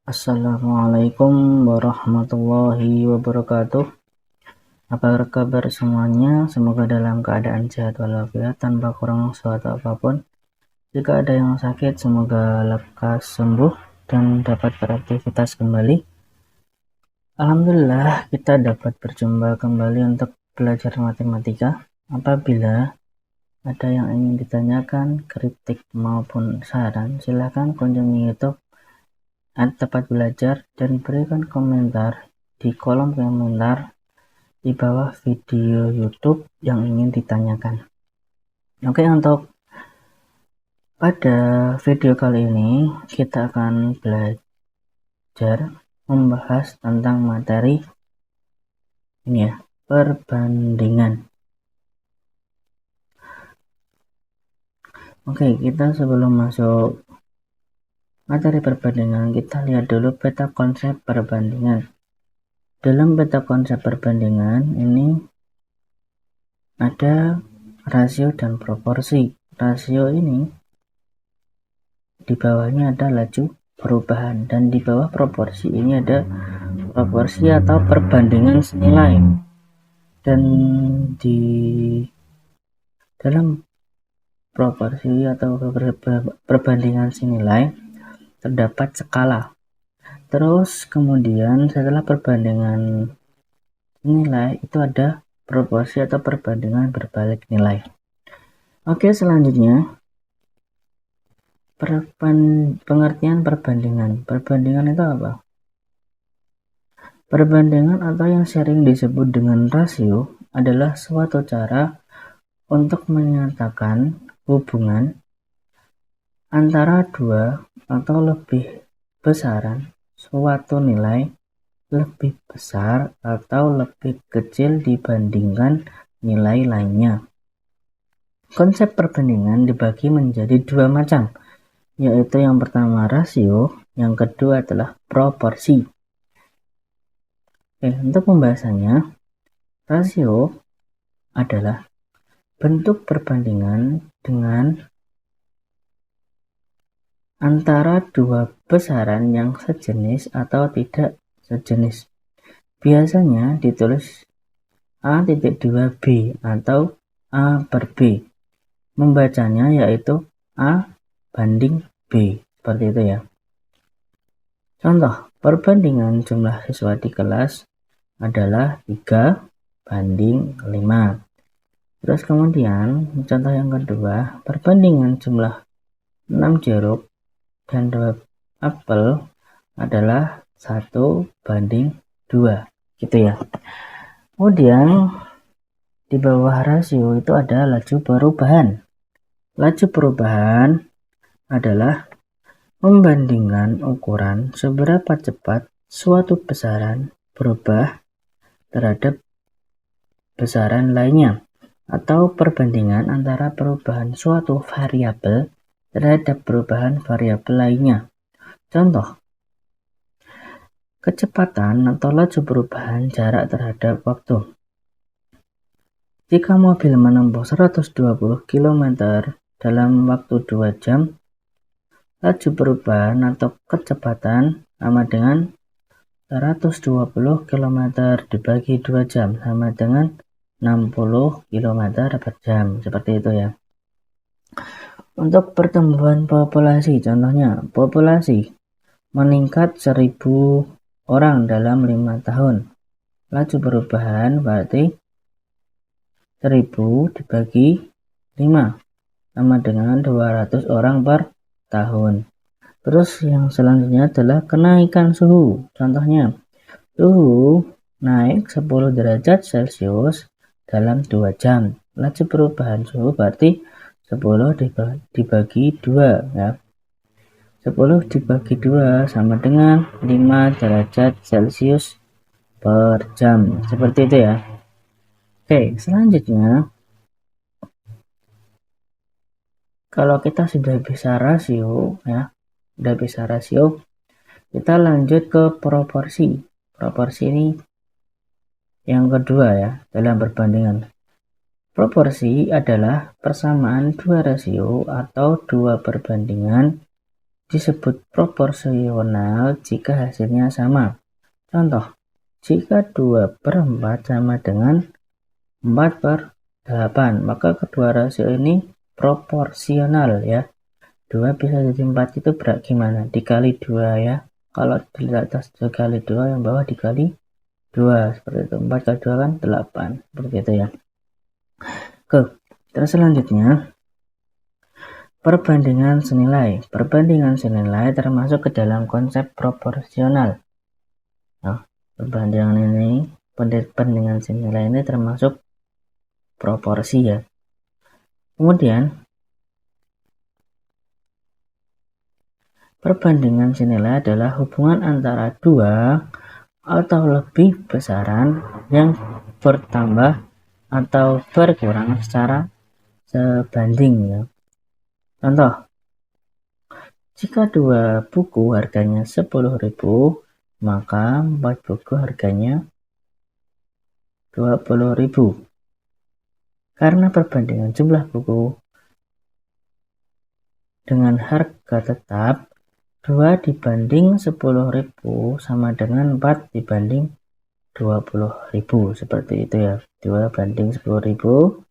Assalamualaikum warahmatullahi wabarakatuh. Apa kabar semuanya? Semoga dalam keadaan sehat walafiat tanpa kurang suatu apapun. Jika ada yang sakit, semoga lekas sembuh dan dapat beraktivitas kembali. Alhamdulillah, kita dapat berjumpa kembali untuk belajar matematika. Apabila ada yang ingin ditanyakan, kritik maupun saran, silakan kunjungi YouTube Tepat Belajar dan berikan komentar di kolom komentar di bawah video YouTube yang ingin ditanyakan. Oke, untuk pada video kali ini kita akan belajar membahas tentang materi ini ya, perbandingan. Oke, kita sebelum masuk materi perbandingan, kita lihat dulu peta konsep perbandingan. Dalam peta konsep perbandingan ini ada rasio dan proporsi. Rasio ini di bawahnya ada laju perubahan, dan di bawah proporsi ini ada proporsi atau perbandingan senilai. Dan di dalam proporsi atau perbandingan senilai terdapat skala. Terus kemudian setelah perbandingan nilai itu ada proporsi atau perbandingan berbalik nilai. Oke, selanjutnya pengertian perbandingan. Perbandingan itu apa? Perbandingan atau yang sering disebut dengan rasio adalah suatu cara untuk menyatakan hubungan antara dua atau lebih besaran suatu nilai lebih besar atau lebih kecil dibandingkan nilai lainnya. Konsep perbandingan dibagi menjadi dua macam, yaitu yang pertama rasio, yang kedua adalah proporsi. Untuk pembahasannya, rasio adalah bentuk perbandingan dengan antara dua besaran yang sejenis atau tidak sejenis. Biasanya ditulis A.2B atau A per B. Membacanya yaitu A banding B, seperti itu ya. Contoh perbandingan jumlah siswa di kelas adalah 3 banding 5. Terus kemudian contoh yang kedua, perbandingan jumlah 6 jeruk dan 2 apel adalah 1 banding 2, gitu ya. Kemudian di bawah rasio itu ada laju perubahan. Laju perubahan adalah membandingkan ukuran seberapa cepat suatu besaran berubah terhadap besaran lainnya, atau perbandingan antara perubahan suatu variabel terhadap perubahan variabel lainnya. Contoh, kecepatan atau laju perubahan jarak terhadap waktu. Jika mobil menempuh 120 km dalam waktu 2 jam, laju perubahan atau kecepatan sama dengan 120 km dibagi 2 jam sama dengan 60 km per jam, seperti itu ya. Untuk pertumbuhan populasi, contohnya populasi meningkat 1000 orang dalam 5 tahun. Laju perubahan berarti 1000 dibagi 5 sama dengan 200 orang per tahun. Terus yang selanjutnya adalah kenaikan suhu. Contohnya, suhu naik 10 derajat Celcius dalam 2 jam. Laju perubahan suhu berarti 10 dibagi 2 ya. 10 dibagi 2 sama dengan 5 derajat Celcius per jam. Seperti itu ya. Oke, selanjutnya kalau kita sudah bisa rasio ya, kita lanjut ke proporsi. Proporsi ini yang kedua ya dalam perbandingan. Proporsi adalah persamaan dua rasio atau dua perbandingan disebut proporsional jika hasilnya sama. Contoh, jika 2/4 sama dengan 4/8, maka kedua rasio ini proporsional ya. 2 bisa jadi 4 itu berat gimana? Dikali 2 ya. Kalau di atas dikali 2, yang bawah dikali 2. Seperti itu. 4 kali 2 kan 8. Seperti itu ya. Oke. Terus selanjutnya, perbandingan senilai. Perbandingan senilai termasuk ke dalam konsep proporsional. Nah, perbandingan senilai ini termasuk proporsi ya. Kemudian, perbandingan senilai adalah hubungan antara dua atau lebih besaran yang bertambah atau berkurang secara sebanding ya. Contoh, jika 2 buku harganya 10.000, maka 4 buku harganya 20.000. Karena perbandingan jumlah buku dengan harga tetap 2 dibanding 10.000 sama dengan 4 dibanding 20.000. Seperti itu ya. 2 banding 10.000,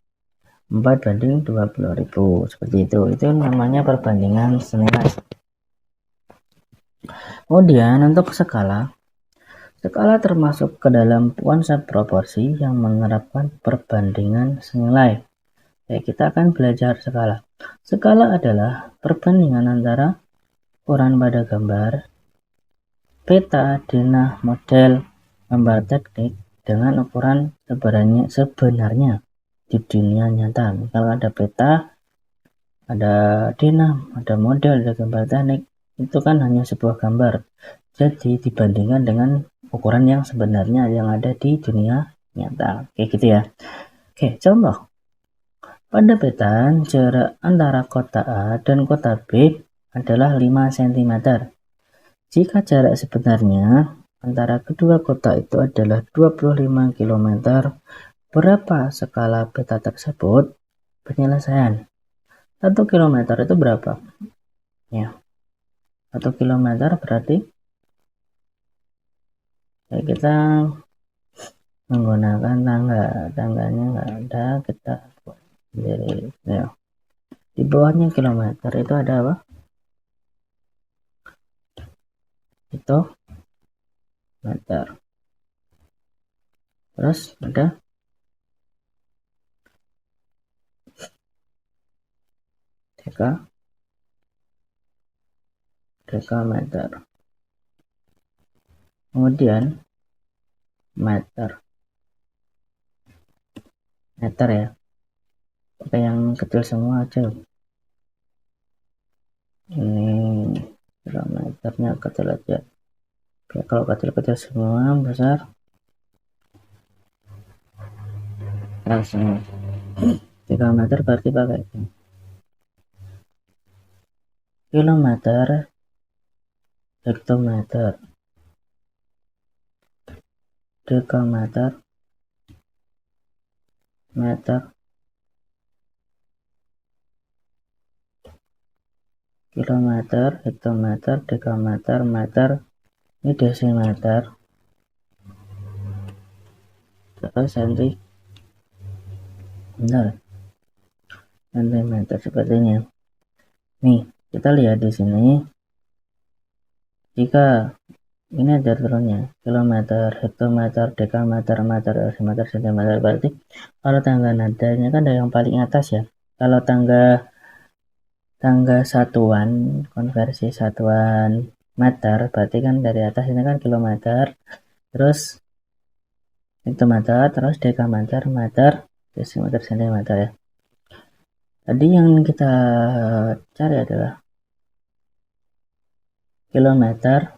4 banding 20.000. Seperti itu. Itu namanya perbandingan senilai. Kemudian untuk skala termasuk ke dalam konsep proporsi yang menerapkan perbandingan senilai. Oke, kita akan belajar skala. Skala adalah perbandingan antara ukuran pada gambar, peta, denah, model, gambar teknik dengan ukuran sebenarnya di dunia nyata. Kalau ada peta, ada denah, ada model, ada gambar teknik, itu kan hanya sebuah gambar. Jadi dibandingkan dengan ukuran yang sebenarnya yang ada di dunia nyata. Kayak gitu ya. Oke, contoh. Pada peta, jarak antara kota A dan kota B adalah 5 cm. Jika jarak sebenarnya antara kedua kota itu adalah 25 km, berapa skala peta tersebut? Penyelesaian. 1 km itu berapa? Ya. 1 km berarti ya kita menggunakan tangganya nggak ada, kita buat sendiri ya. Di bawahnya kilometer itu ada apa? Itu meter. Terus ada dekameter. Kemudian meter ya. Pakai yang kecil semua aja. Ini kilometernya kecil aja. Oke, kalau kecil-kecil semua, besar langsung 3 meter berarti pakai kilometer, hektometer, dekameter, meter, kilometer, hektometer, dekameter, meter, ini desimeter, terus sentimeter seperti ini. Nih, kita lihat di sini. Jika ini ada turunnya, kilometer, hektometer, dekameter, meter, desimeter, sentimeter, berarti kalau tangga nadanya kan dari yang paling atas ya. Kalau tangga satuan, konversi satuan meter, berarti kan dari atas ini kan kilometer, terus hektometer, terus dekameter, meter, desimeter, sentimeter ya. Tadi yang kita cari adalah kilometer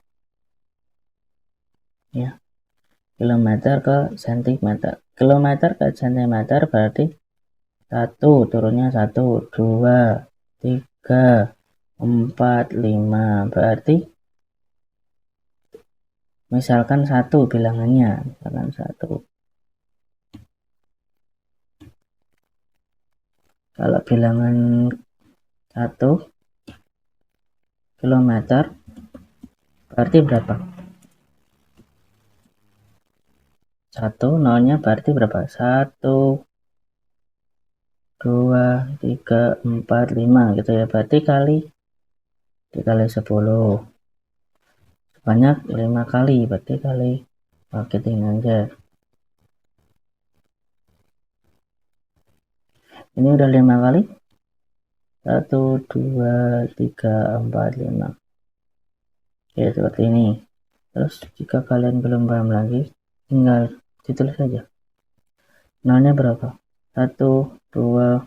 ya, kilometer ke sentimeter. Kilometer ke sentimeter berarti 1 turunnya 1, 2, 3, 4, 5. Berarti misalkan 1 bilangannya, misalkan 1. Kalau bilangan 1 kilometer berarti berapa? 1, nolnya berarti berapa? 1, 2, 3, 4, 5 gitu ya. Berarti dikali 10 sebanyak 5 kali, berarti kali pakai ini aja. Ini udah 5 kali. 1, 2, 3, 4, 5. Oke, seperti ini. Terus jika kalian belum paham lagi, tinggal ditulis saja. Nolnya berapa? 1, 2,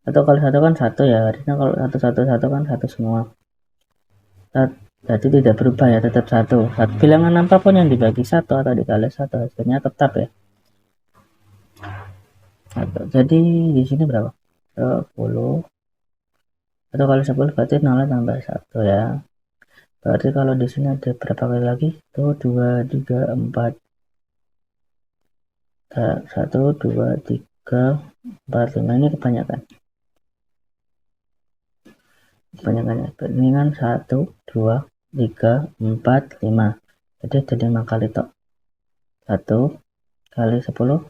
atau kali 1 kan 1 ya. Harusnya kalau 1, 1, 1 kan 1 semua. Jadi tidak berubah ya, tetap 1. Bilangan apapun yang dibagi 1 atau dikali 1 hasilnya tetap ya. Jadi di sini berapa? 10. Atau kali 10 berarti 0 tambah 1 ya. Berarti kalau di sini ada berapa kali lagi? Tuh 2, 3, 4. 1, 2, 3, 4, 5. Ini kebanyakan. Kebanyakannya. Ini kan 1, 2, 3, 4, 5. Jadi ada 5 kali tok. 1 kali 10.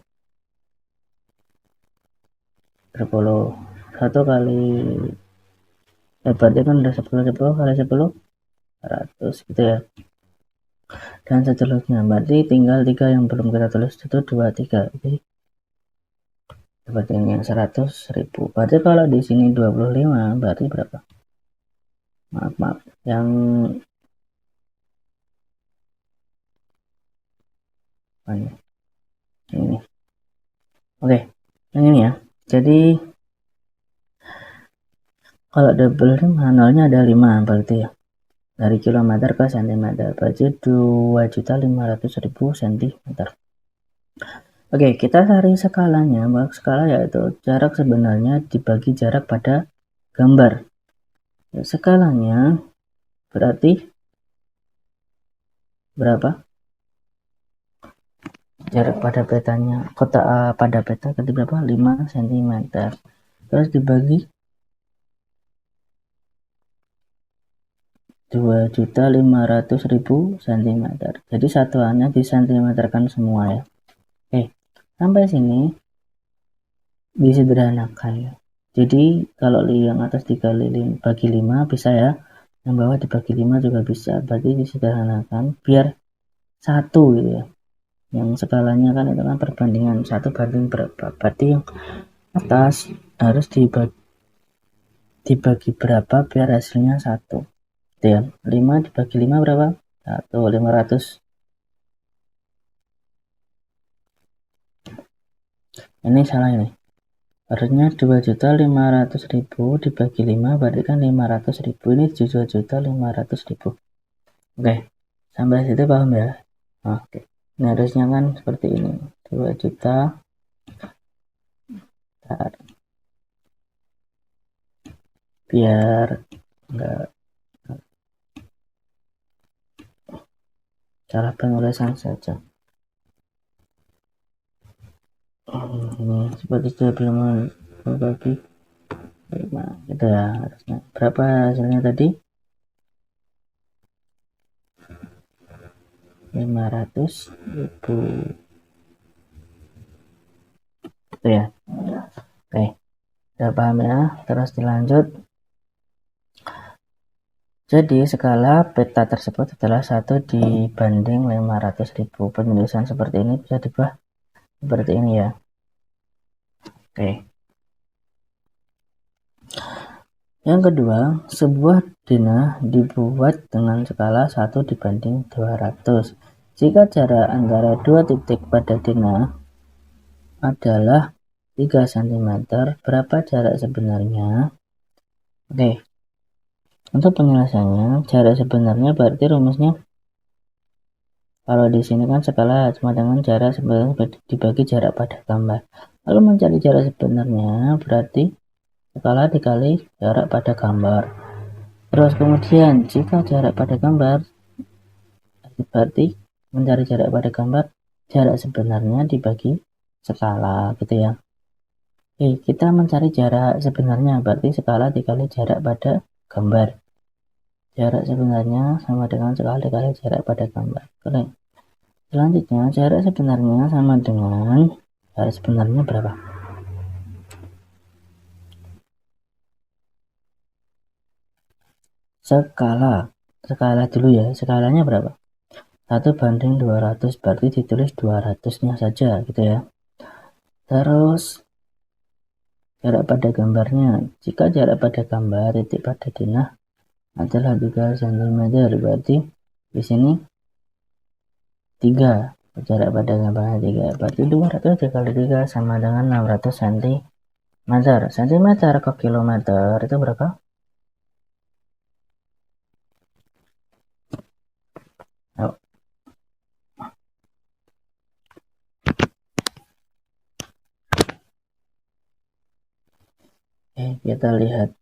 10. 1 kali berarti kan udah 10 kali 10 100 gitu ya, dan seterusnya. Berarti tinggal 3 yang belum kita tulis, itu 2, 3. Jadi seperti ini yang 100.000. Berarti kalau di sini 25 berarti berapa? Maaf yang ini. Oke, yang ini ya. Jadi kalau double nolnya ada 5 berarti ya, dari kilometer ke sentimeter, berarti 2.500.000 cm. Oke, kita cari skalanya. Skala yaitu jarak sebenarnya dibagi jarak pada gambar. Skalanya berarti berapa? Jarak pada petanya, pada peta berarti berapa? 5 cm. Terus dibagi 2.500.000 cm. Jadi satuannya disentimeterkan semua ya. Oke, sampai sini disederhanakan ya. Jadi kalau yang atas dikali bagi 5 bisa ya, yang bawah dibagi 5 juga bisa. Berarti disederhanakan biar 1 gitu ya. Yang skalanya kan itu kan perbandingan 1 banding berapa. Berarti yang atas harus dibagi berapa biar hasilnya 1 gitu ya. 5 dibagi 5 berapa? 1, 500. Ini salah ini. Harusnya 2.500.000 dibagi 5 berarti kan 500.000. Ini 2.500.000. Oke, sampai situ paham ya? Oke. Nah, harusnya kan seperti ini. 2 juta. Biar enggak salah penulisan saja. Ini seperti sudah belum berbagi 5 gitu ya. Harusnya berapa hasilnya tadi? 500.000 itu ya. Oke, udah paham ya. Terus dilanjut. Jadi skala peta tersebut adalah 1 dibanding 500.000. Penulisan seperti ini bisa diubah seperti ini ya. Oke. Yang kedua, sebuah denah dibuat dengan skala 1 dibanding 200. Jika jarak antara dua titik pada denah adalah 3 cm, berapa jarak sebenarnya? Oke. Untuk penjelasannya, jarak sebenarnya berarti rumusnya, kalau di sini kan skala sama dengan jarak sebenarnya dibagi jarak pada gambar. Lalu mencari jarak sebenarnya berarti skala dikali jarak pada gambar. Terus kemudian jika jarak pada gambar berarti mencari jarak pada gambar, jarak sebenarnya dibagi skala gitu ya. Oke, kita mencari jarak sebenarnya berarti skala dikali jarak pada gambar. jarak sebenarnya sama dengan sekali kali jarak pada gambar. Keren. Selanjutnya, jarak sebenarnya sama dengan jarak sebenarnya berapa? Skala dulu ya. Skalanya berapa? 1:200, berarti ditulis 200-nya saja gitu ya. Terus jarak pada gambarnya. Jika jarak pada gambar titik pada denah adalah 3 cm, berarti di sini 3. Jarak pada gambarnya 3, berarti 200 dikali 3 sama dengan 600 cm. Centimeter ke kilometer itu berapa? Ayo. Kita lihat.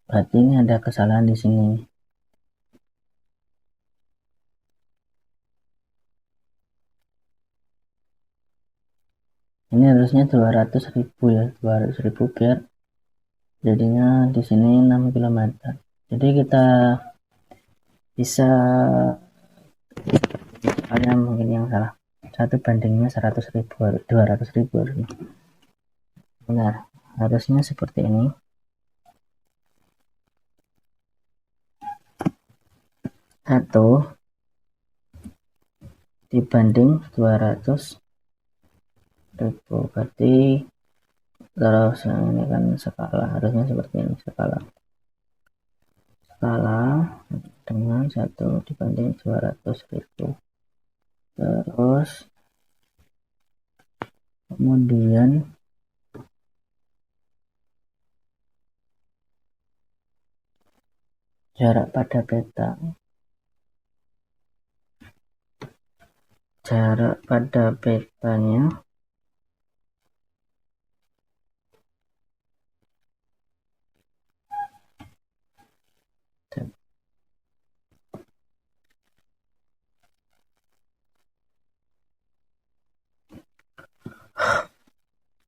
Berarti ini ada kesalahan di sini. Ini harusnya 200.000 ya, 200.000 biar jadinya di sini 6 km. Jadi kita bisa ada mungkin yang salah. 1 bandingnya 100.000, 200.000 harusnya. Benar, harusnya seperti ini. 1 dibanding 200.000, berarti terus ini kan skala, harusnya seperti ini skala dengan 1 dibanding 200.000. Terus kemudian jarak pada peta. Jarak pada petanya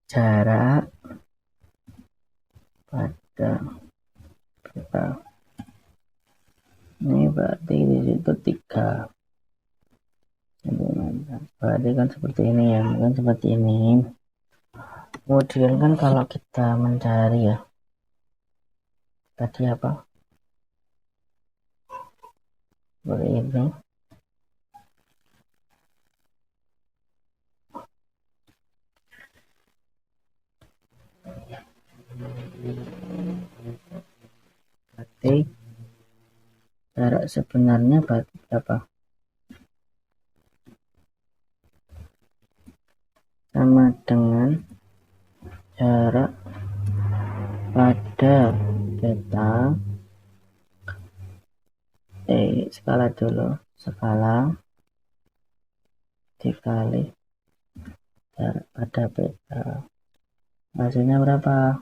jarak pada peta ini berarti di situ 3 cm. Berarti kan seperti ini ya, kan seperti ini. Kemudian kan kalau kita mencari ya, tadi apa? Ini berarti jarak sebenarnya berapa? Sama dengan jarak pada peta skala dulu, skala dikali jarak pada peta, hasilnya berapa?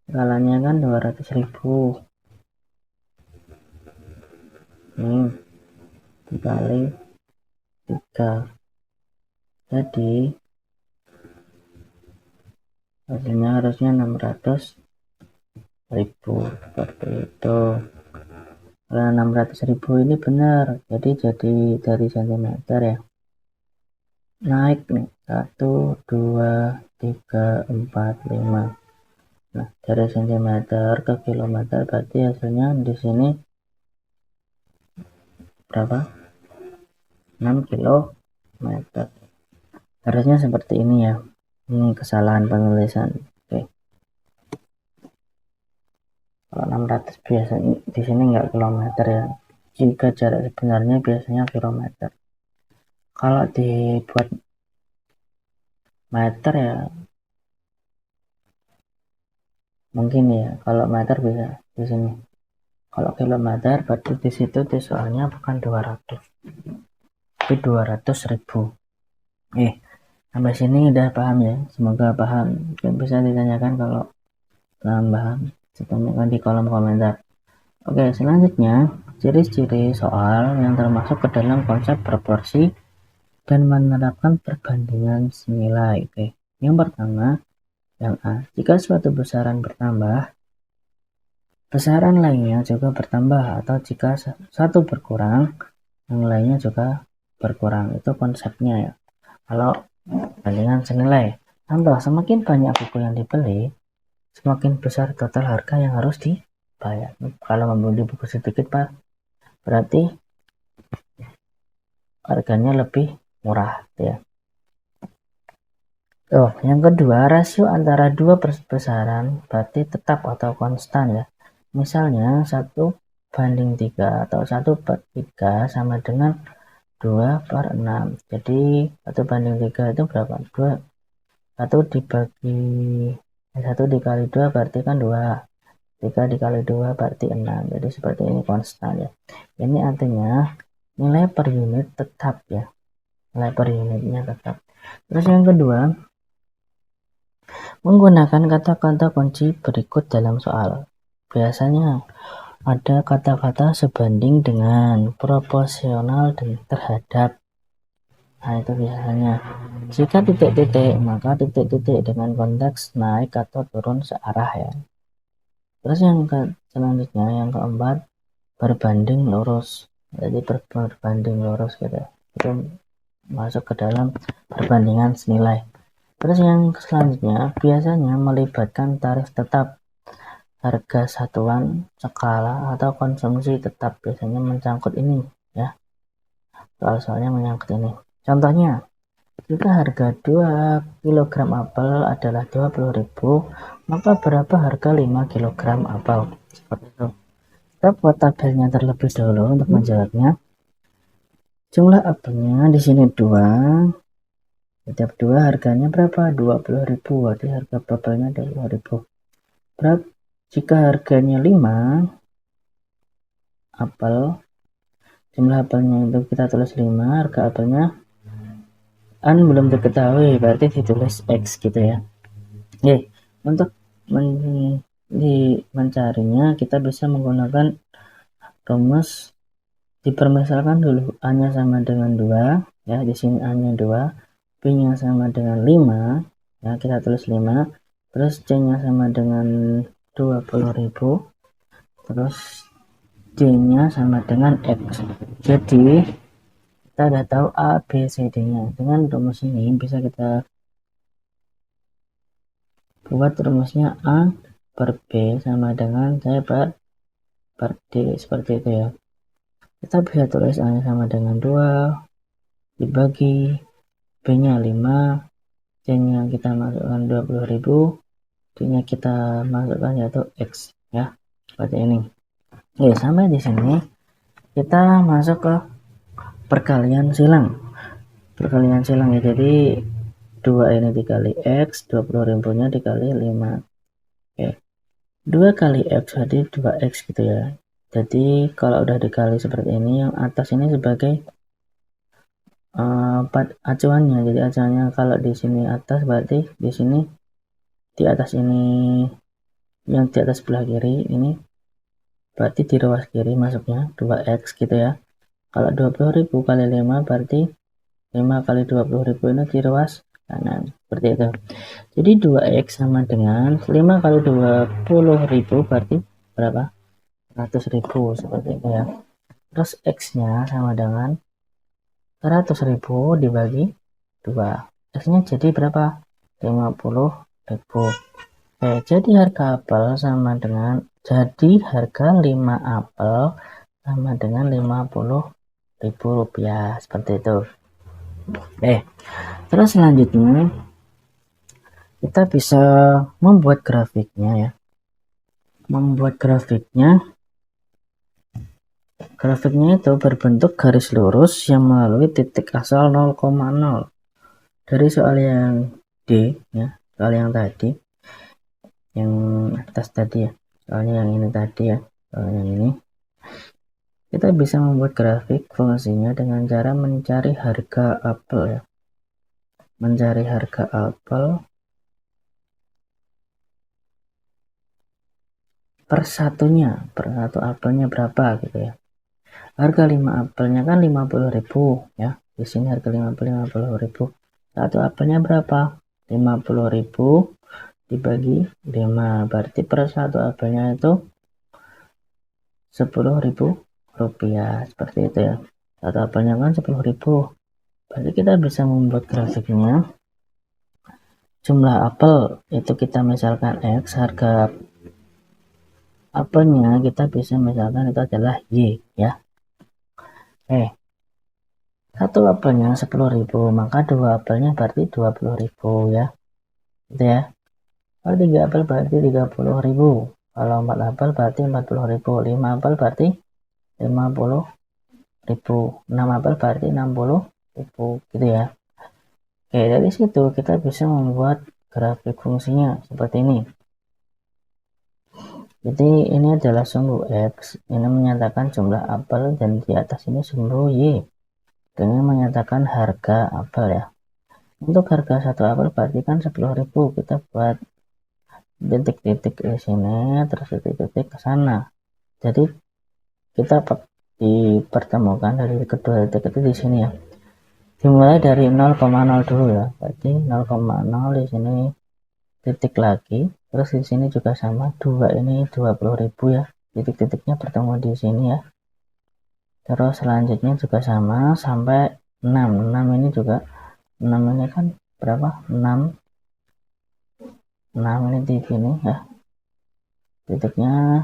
Skalanya kan 200.000 dikali 3, jadi hasilnya harusnya 600.000 seperti itu. Kalau 600.000 ini benar, jadi dari cm ya, naik nih 1 2 3 4 5. Nah, dari cm ke kilometer, berarti hasilnya di sini berapa? 6 km. Harusnya seperti ini ya. Ini kesalahan penulisan. Oke. Kalau 600 biasanya di sini enggak kilometer ya. Jika jarak sebenarnya biasanya kilometer. Kalau dibuat meter ya mungkin ya, kalau meter bisa di sini. Kalau kilometer berarti di situ soalnya bukan 200, tapi 200.000. Sampai sini udah paham ya, semoga paham. Mungkin bisa ditanyakan kalau tambahan tanyakan di kolom komentar. Oke, selanjutnya ciri-ciri soal yang termasuk ke dalam konsep proporsi dan menerapkan perbandingan senilai. Oke, yang pertama, yang A, jika suatu besaran bertambah, besaran lainnya juga bertambah, atau jika satu berkurang, yang lainnya juga berkurang. Itu konsepnya ya. Kalau perbandingan senilai, contoh, semakin banyak buku yang dibeli, semakin besar total harga yang harus dibayar. Kalau membeli buku sedikit, Pak, berarti harganya lebih murah ya. Yang kedua, rasio antara dua besaran berarti tetap atau konstan ya. Misalnya 1:3 atau 1/3 sama dengan 2/6. Jadi 1/3 itu berapa? 2. 1 dikali 2 berarti kan 2. 3 dikali 2 berarti 6. Jadi seperti ini konstan ya. Ini artinya nilai per unit tetap ya. Nilai per unitnya tetap. Terus yang kedua, menggunakan kata-kata kunci berikut dalam soal. Biasanya ada kata-kata sebanding dengan, proporsional dan terhadap. Nah, itu biasanya. Jika titik-titik, maka titik-titik dengan konteks naik atau turun searah ya. Terus yang selanjutnya, yang keempat, berbanding lurus. Jadi berbanding lurus gitu. Itu masuk ke dalam perbandingan senilai. Terus yang selanjutnya, biasanya melibatkan tarif tetap, harga satuan, skala, atau konsumsi tetap. Biasanya mencangkut ini ya. Soalnya menyangkut ini. Contohnya, jika harga 2 kg apel adalah 20.000, maka berapa harga 5 kg apel? Seperti itu. Kita buat tabelnya terlebih dahulu untuk menjawabnya. Jumlah apelnya di sini 2. Setiap 2 harganya berapa? 20.000. Berarti harga apelnya 20.000. Berapa? Jika harganya 5 apel, jumlah apelnya itu kita tulis 5, harga apelnya belum diketahui, berarti ditulis X gitu ya. Oke, untuk mencarinya kita bisa menggunakan rumus. Dipermisalkan dulu A-nya sama dengan 2 ya, di sini A-nya 2, B-nya sama dengan 5 ya, kita tulis 5, terus C-nya sama dengan 20.000, terus D-nya sama dengan X. Jadi kita udah tahu A, B, C, D-nya. Dengan rumus ini bisa kita buat rumusnya A per B sama dengan C per D, seperti itu ya. Kita bisa tulis A-nya sama dengan 2 dibagi B-nya 5, C-nya kita masukkan 20.000, D-nya kita masukkan yaitu X ya, seperti ini. Oke, sampai di sini kita masuk ke perkalian silang. Perkalian silang ya, jadi 2 ini dikali X, 20.000-nya dikali 5. Oke, 2 kali X jadi 2X gitu ya. Jadi kalau udah dikali seperti ini, yang atas ini sebagai acuannya. Jadi acuannya kalau di sini atas, berarti di sini di atas ini, yang di atas sebelah kiri ini berarti di ruas kiri masuknya 2X gitu ya. Kalau 20.000 kali 5 berarti 5 kali 20.000 ini di ruas kanan, seperti itu. Jadi 2X sama dengan 5 kali 20.000 berarti berapa? 100.000, seperti itu ya. Terus X-nya sama dengan 100.000 dibagi 2. X-nya jadi berapa? 50.000. Jadi harga apel sama dengan, jadi harga 5 apel sama dengan 50.000 rupiah, seperti itu. Terus selanjutnya kita bisa membuat grafiknya ya. Grafiknya itu berbentuk garis lurus yang melalui titik asal 0,0. Dari soal yang D ya, soal yang tadi, yang atas tadi ya, soalnya yang ini tadi ya, soal yang ini, kita bisa membuat grafik fungsinya dengan cara mencari harga apel ya. Mencari harga apel per satunya, per satu apelnya berapa gitu ya. Harga 5 apelnya kan 50.000 ya. Di sini harga 50.000. Satu apelnya berapa? 50.000 dibagi 5, berarti per satu apelnya itu 10.000 rupiah, seperti itu ya. Satu apelnya kan 10.000, berarti kita bisa membuat grafiknya. Jumlah apel itu kita misalkan X, harga apelnya kita bisa misalkan itu adalah Y ya. Satu apelnya 10.000, maka dua apelnya berarti 20.000 ya. Gitu ya. Kalau 3 apel berarti 30.000. Kalau 4 apel berarti 40.000. 5 apel berarti 50.000. 6 apel berarti 60.000 gitu ya. Oke, dari situ kita bisa membuat grafik fungsinya seperti ini. Jadi ini adalah sumbu X, ini menyatakan jumlah apel, dan di atas ini sumbu Y dengan menyatakan harga apel ya. Untuk harga satu apel berarti kan 10.000, kita buat titik-titik di sini, terus titik-titik ke sana. Jadi kita dipertemukan dari kedua titik itu di sini ya. Dimulai dari 0,0 dulu ya. Berarti 0,0 di sini titik lagi, terus di sini juga sama, 2 ini 20.000 ya. Titik-titiknya bertemu di sini ya. Terus selanjutnya juga sama sampai 6. 6 ini juga, 6 ini kan berapa? 6 ini di sini ya. Titiknya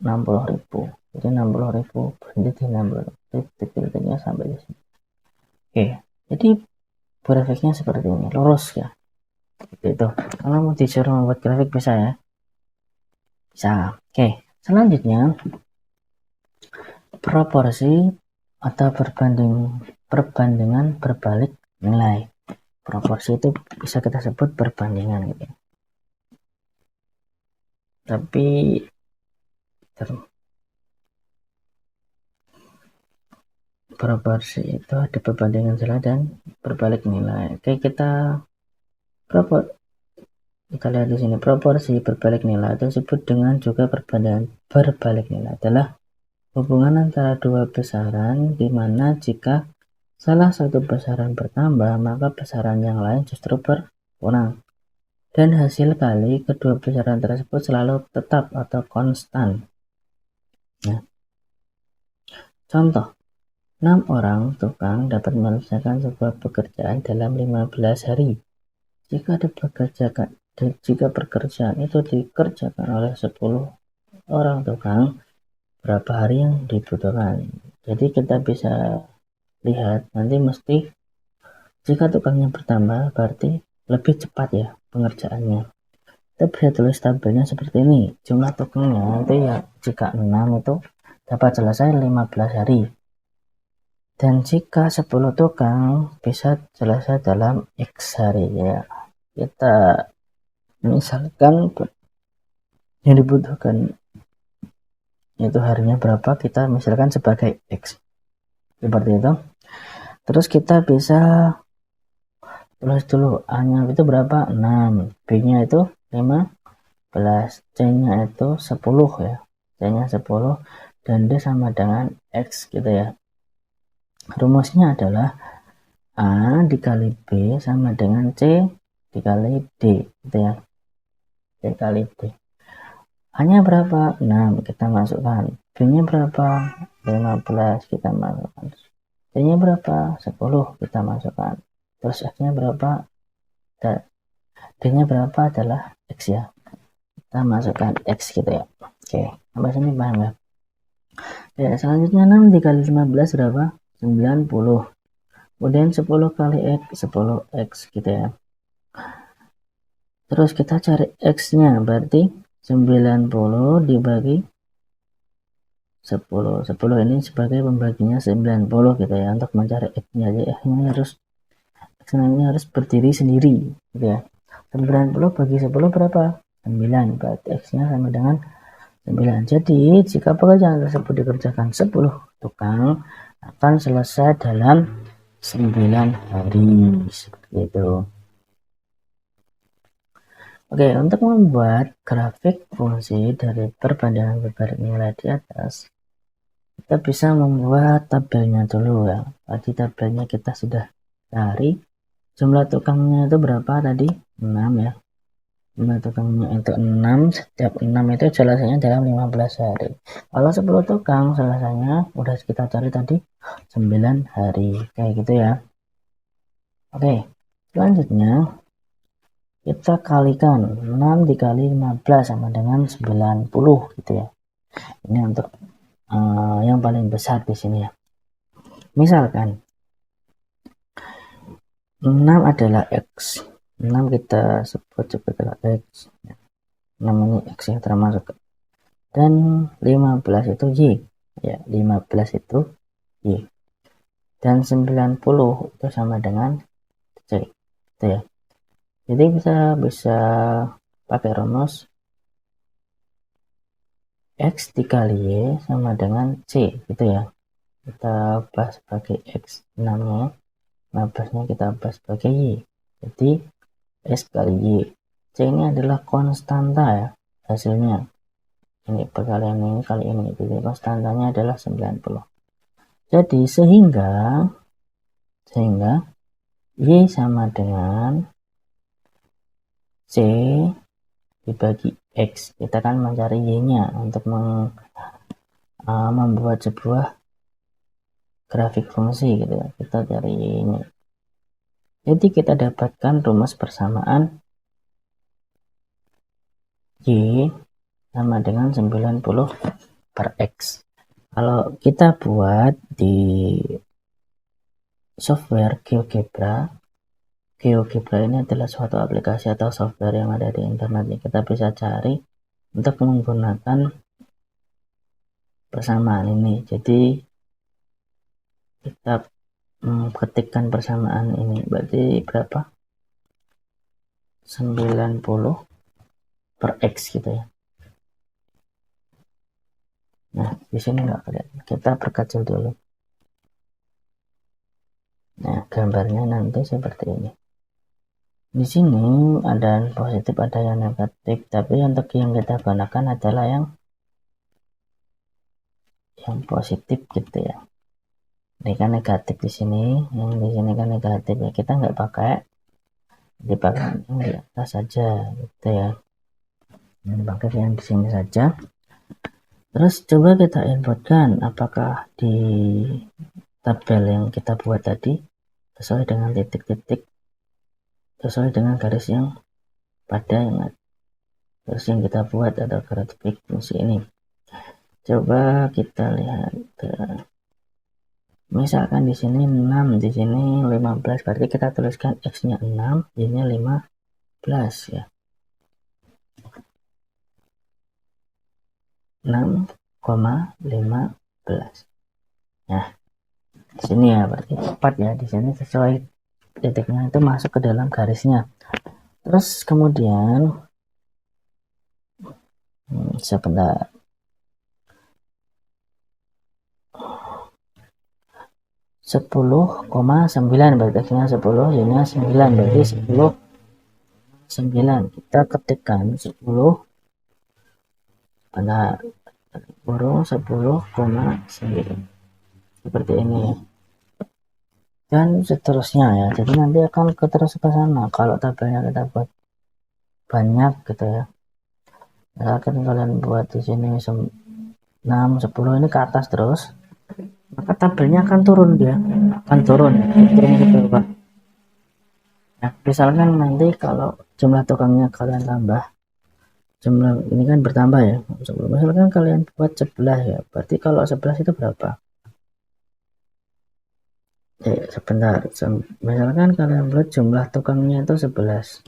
60.000. Jadi 60.000 berhenti di 60. Titik-titiknya sampai di sini. Oke. Jadi grafiknya seperti ini, lurus ya. Seperti itu. Kalau mau disuruh membuat grafik bisa ya. Bisa. Oke. Selanjutnya proporsi atau perbandingan berbalik nilai. Proporsi itu bisa kita sebut perbandingan gitu. Tapi proporsi itu ada perbandingan nilai dan berbalik nilai. Oke, kita lihat di sini, proporsi berbalik nilai itu disebut dengan juga perbandingan berbalik nilai adalah hubungan antara dua besaran di mana jika salah satu besaran bertambah maka besaran yang lain justru berkurang, dan hasil kali kedua besaran tersebut selalu tetap atau konstan. Nah, contoh, 6 orang tukang dapat menyelesaikan sebuah pekerjaan dalam 15 hari. Jika pekerjaan itu dikerjakan oleh 10 orang tukang, berapa hari yang dibutuhkan? Jadi kita bisa lihat nanti mesti jika tukangnya bertambah berarti lebih cepat ya pengerjaannya. Kita bisa tulis tabelnya seperti ini. Jumlah tukangnya itu ya, jika 6 itu dapat selesai 15 hari. Dan jika 10 tukang bisa selesai dalam X hari ya. Kita misalkan yang dibutuhkan itu harinya berapa, kita misalkan sebagai X. Seperti itu. Terus kita bisa tulis dulu A-nya itu berapa? 6. B-nya itu 15. C-nya itu 10 ya. C-nya 10 dan D sama dengan X gitu ya. Rumusnya adalah A dikali B sama dengan C dikali D gitu ya. C kali D. A-nya berapa? 6, kita masukkan. B-nya berapa? 15, kita masukkan. C-nya berapa? 10, kita masukkan. Terus X-nya berapa? D-nya berapa adalah X ya. Kita masukkan X gitu ya. Oke, sampai sini paham ya? Ya, selanjutnya 6 dikali 15 berapa? 90. Kemudian 10 kali X, 10X gitu ya. Terus kita cari X-nya, berarti 90 dibagi 10. 10 ini sebagai pembaginya 90 gitu ya, untuk mencari X-nya. Jadi X-nya harus berdiri sendiri gitu ya. 90 bagi 10 berapa? 9. Berarti X-nya sama dengan 9. Jadi jika pekerjaan tersebut dikerjakan 10 tukang akan selesai dalam 9 hari seperti itu. Oke, untuk membuat grafik fungsi dari perbandingan beberapa nilai di atas, kita bisa membuat tabelnya dulu ya. Tadi tabelnya kita sudah cari, jumlah tukangnya itu berapa tadi? 6 ya. Jumlah tukangnya itu 6, setiap 6 itu selesainya dalam 15 hari. Kalau 10 tukang selesainya udah kita cari tadi 9 hari, kayak gitu ya. Oke, selanjutnya kita kalikan 6 dikali 15 sama dengan 90 gitu ya. Ini untuk yang paling besar di sini ya. Misalkan 6 adalah X. 6 kita sebut adalah X. 6 ini X yang termasuk. Dan 15 itu Y. Ya, 15 itu Y. Dan 90 itu sama dengan C. Gitu ya. Jadi bisa pakai rumus X dikali Y sama dengan C gitu ya. Kita bahas sebagai X 6-nya, 15-nya kita bahas sebagai Y. Jadi S kali Y. C ini adalah konstanta ya hasilnya. Ini perkalian ini kali ini. Jadi konstantanya adalah 90. Jadi sehingga Y sama dengan C dibagi X. Kita kan mencari Y-nya untuk membuat sebuah grafik fungsi gitu ya. Kita cari Y-nya. Jadi kita dapatkan rumus persamaan Y sama dengan 90 per X. Kalau kita buat di software GeoGebra ini adalah suatu aplikasi atau software yang ada di internet. Kita bisa cari untuk menggunakan persamaan ini. Jadi kita ketikkan persamaan ini. Berarti berapa? 90 per X gitu ya. Nah, di sini nggak kelihatan. Kita perkecil dulu. Nah, gambarnya nanti seperti ini. Di sini ada yang positif, ada yang negatif, tapi untuk yang kita gunakan adalah yang positif gitu ya. Ini kan negatif di sini, yang di sini kan negatif ya. Kita nggak pakai, dipakai yang di atas saja gitu ya. Ini pakai yang di sini saja. Terus coba kita inputkan apakah di tabel yang kita buat tadi sesuai dengan titik-titik, sesuai dengan garis yang pada garis yang kita buat atau grafik fungsi ini. Coba kita lihat. Misalkan di sini 6, di sini 15, berarti kita tuliskan X-nya 6, Y-nya 15 ya. 6,15. Nah, di sini ya berarti tepat ya, di sini sesuai titiknya itu masuk ke dalam garisnya. Terus kemudian sebentar. 10,9 berarti X-nya 10, Y-nya 9, berarti 10,9. Kita ketikkan 10 pada kurung 10,9 seperti ini ya. Dan seterusnya ya. Jadi nanti akan terus ke sana kalau tabelnya kita buat banyak gitu ya. Misalkan kalian buat di sini 6, 10 ini ke atas terus, maka tabelnya akan turun, dia akan turun ke bawah. Nah, misalkan nanti kalau jumlah tukangnya kalian tambah, jumlah ini kan bertambah ya. Misalkan kalian buat 11 ya, berarti kalau 11 itu berapa? Sebentar, misalkan kalian buat jumlah tukangnya itu 11,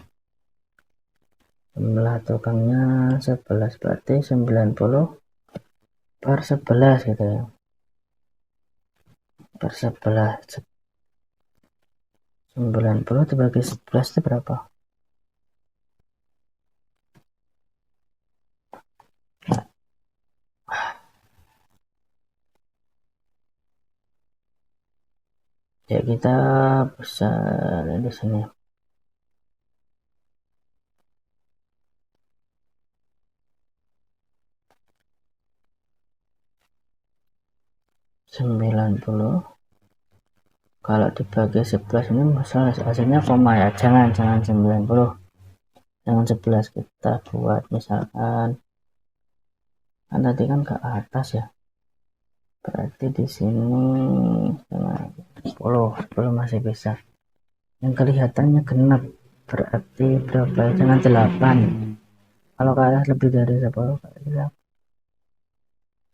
jumlah tukangnya 11 berarti 90 per 11 gitu ya, per 11. 90 dibagi 11 itu berapa? Ya kita bisa lihat di sini. 90. Kalau dibagi 11 ini misalnya hasilnya koma ya, jangan 90, jangan 11. Kita buat misalkan tadi kan ke atas ya, berarti di sini 10 masih bisa. Yang kelihatannya genap berarti berapa? Jangan 8. Kalau ke atas lebih dari 10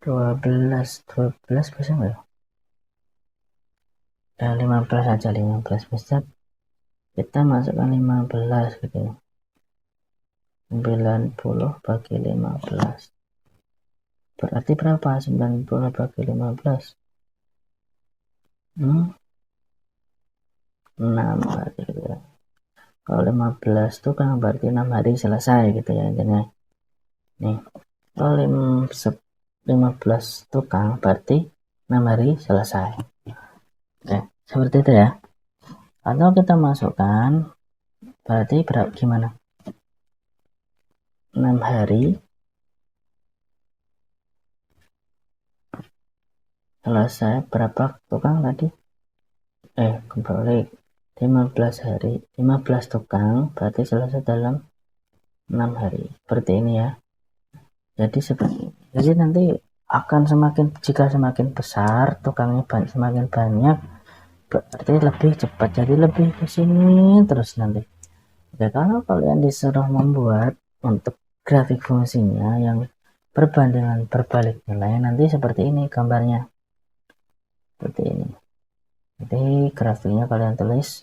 12 bisa nggak ya? 15 aja, 15 bisa. Kita masukkan 15 gitu ya. 90 bagi 15 berarti berapa? 90 bagi 15 6 berarti gitu ya. Kalau 15 itu kan berarti 6 hari selesai gitu ya intinya. Nih, kalau 15 tukang berarti 6 hari selesai. Oke, seperti itu ya. Atau kita masukkan berarti berapa, gimana? 6 hari selesai berapa tukang tadi? Kembali 15 hari, 15 tukang berarti selesai dalam 6 hari. Seperti ini ya. Jadi nanti akan jika semakin besar tukangnya semakin banyak berarti lebih cepat, jadi lebih ke sini terus nanti. Oke, kalau kalian disuruh membuat untuk grafik fungsinya yang perbandingan berbalik nilai, nanti seperti ini gambarnya, seperti ini. Jadi grafiknya kalian tulis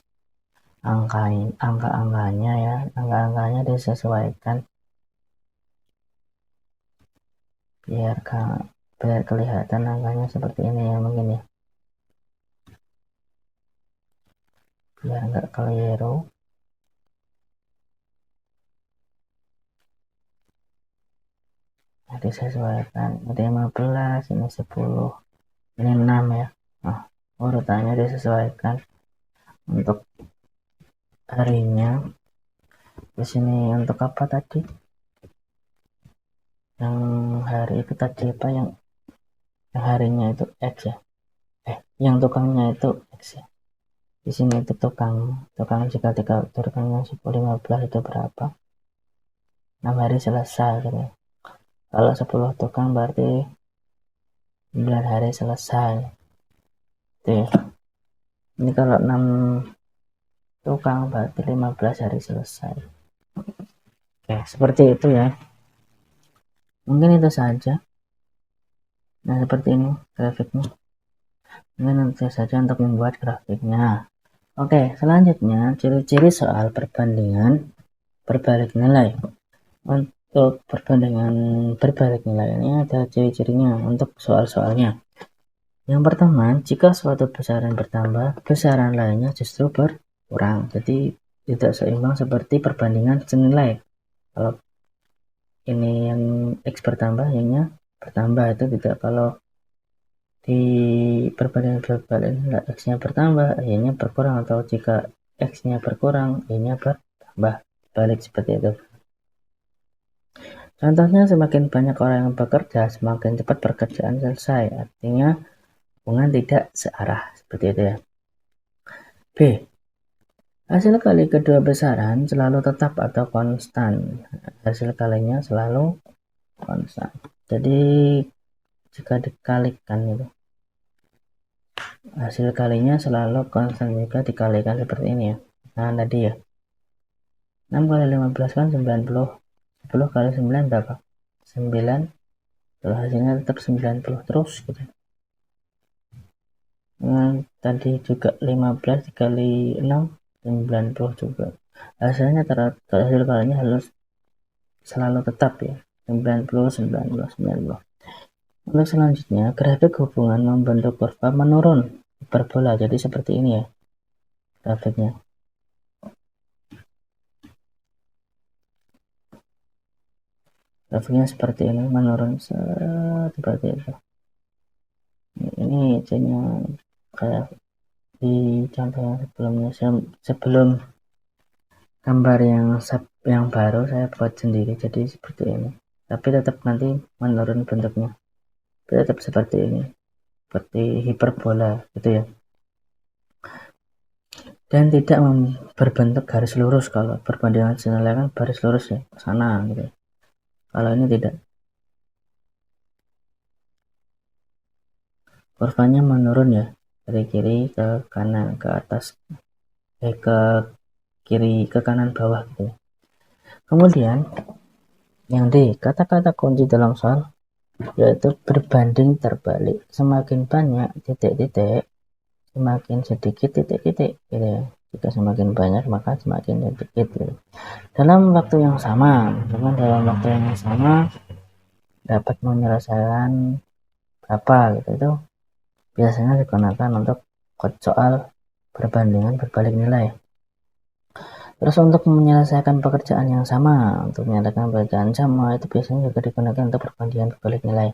angka-angkanya ya, angka-angkanya disesuaikan biar kelihatan angkanya seperti ini ya, mungkin ya, biar nggak keliru. Nah, disesuaikan, ini 15, ini 10, ini 6 ya. Nah, urutannya disesuaikan untuk harinya. Di sini untuk apa tadi? Yang hari itu tadi apa, yang harinya itu X ya. Yang tukangnya itu X ya. Di sini itu tukang jika tukangnya 10 15 itu berapa? 6 hari selesai gitu. Kalau 10 tukang berarti 9 hari selesai. Oke. Ini kalau 6 tukang berarti 15 hari selesai. Oke, seperti itu ya. Mungkin itu saja. Nah, seperti ini grafiknya. Ini nanti saja untuk membuat grafiknya. Oke, selanjutnya ciri-ciri soal perbandingan berbalik nilai. Untuk perbandingan berbalik nilai ini ada ciri-cirinya untuk soal-soalnya. Yang pertama, jika suatu besaran bertambah, besaran lainnya justru berkurang. Jadi tidak seimbang seperti perbandingan senilai. Kalau ini yang X bertambah, yang-nya bertambah, itu tidak. Kalau di perbandingan berbalik nilai X-nya bertambah, Y-nya berkurang, atau jika X-nya berkurang, Y-nya bertambah, balik seperti itu. Contohnya, semakin banyak orang yang bekerja, semakin cepat pekerjaan selesai. Artinya hubungan tidak searah, seperti itu ya. B. Hasil kali kedua besaran selalu tetap atau konstan. Hasil kalinya selalu konstan. Jadi jika dikalikan itu, hasil kalinya selalu konstan jika dikalikan seperti ini ya. Nah tadi ya, 6 kali 15 kan 90. 10 kali 9 berapa? 9. Kalau hasilnya tetap 90 terus gitu. Nah, tadi juga 15 dikali 6 90 juga. Hasilnya hasil kalinya harus selalu tetap ya, 90 90 90. Untuk selanjutnya, grafik hubungan membentuk kurva menurun hiperbola. Jadi seperti ini ya grafiknya. Grafiknya seperti ini, menurun seperti itu. Ini C-nya kayak di contoh yang sebelumnya. Sebelum gambar yang baru saya buat sendiri, jadi seperti ini. Tapi tetap nanti menurun bentuknya. Tetap seperti ini. seperti hiperbola gitu ya, dan tidak berbentuk garis lurus. Kalau perbandingan nilai kan garis lurus ya ke sana gitu, kalau ini tidak, kurvanya menurun ya, dari kiri ke kanan, ke atas, ke kiri ke kanan bawah gitu. Kemudian yang D, kata-kata kunci dalam soal yaitu berbanding terbalik. Semakin banyak titik-titik, semakin sedikit titik-titik gitu ya. Jika semakin banyak maka semakin sedikit gitu. Dalam waktu yang sama, dalam waktu yang sama dapat menyelesaikan berapa gitu, itu biasanya digunakan untuk soal perbandingan berbalik nilai. Terus untuk menyelesaikan pekerjaan yang sama, untuk menyelesaikan pekerjaan sama itu biasanya juga digunakan untuk perbandingan berbalik nilai.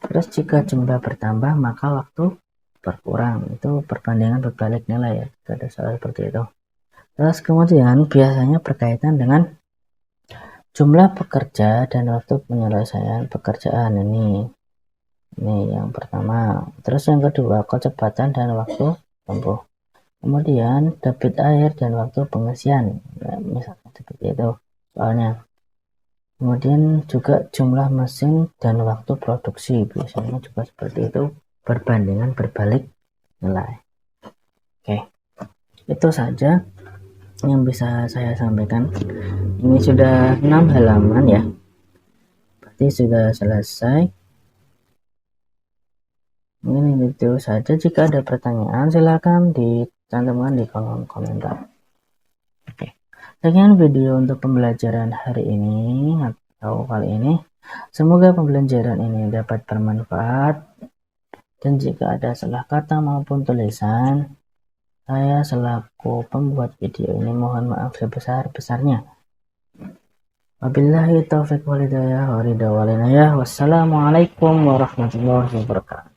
Terus jika jumlah bertambah maka waktu berkurang, itu perbandingan berbalik nilai ya, ada soal seperti itu. Terus kemudian biasanya berkaitan dengan jumlah pekerja dan waktu penyelesaian pekerjaan, ini yang pertama. Terus yang kedua kecepatan dan waktu tempuh. Kemudian debit air dan waktu pengisian, ya, misalnya seperti itu soalnya. Kemudian juga jumlah mesin dan waktu produksi, biasanya juga seperti itu, perbandingan berbalik nilai. Oke, itu saja yang bisa saya sampaikan. Ini sudah 6 halaman ya, berarti sudah selesai. Mungkin itu saja. Jika ada pertanyaan silakan dicantumkan di kolom komentar. Oke, sekian video untuk pembelajaran hari ini atau kali ini. Semoga pembelajaran ini dapat bermanfaat, dan jika ada salah kata maupun tulisan, saya selaku pembuat video ini mohon maaf sebesar-besarnya. Wabillahi taufiq walhidayah wa ridha wal inayah. Wassalamualaikum warahmatullahi wabarakatuh.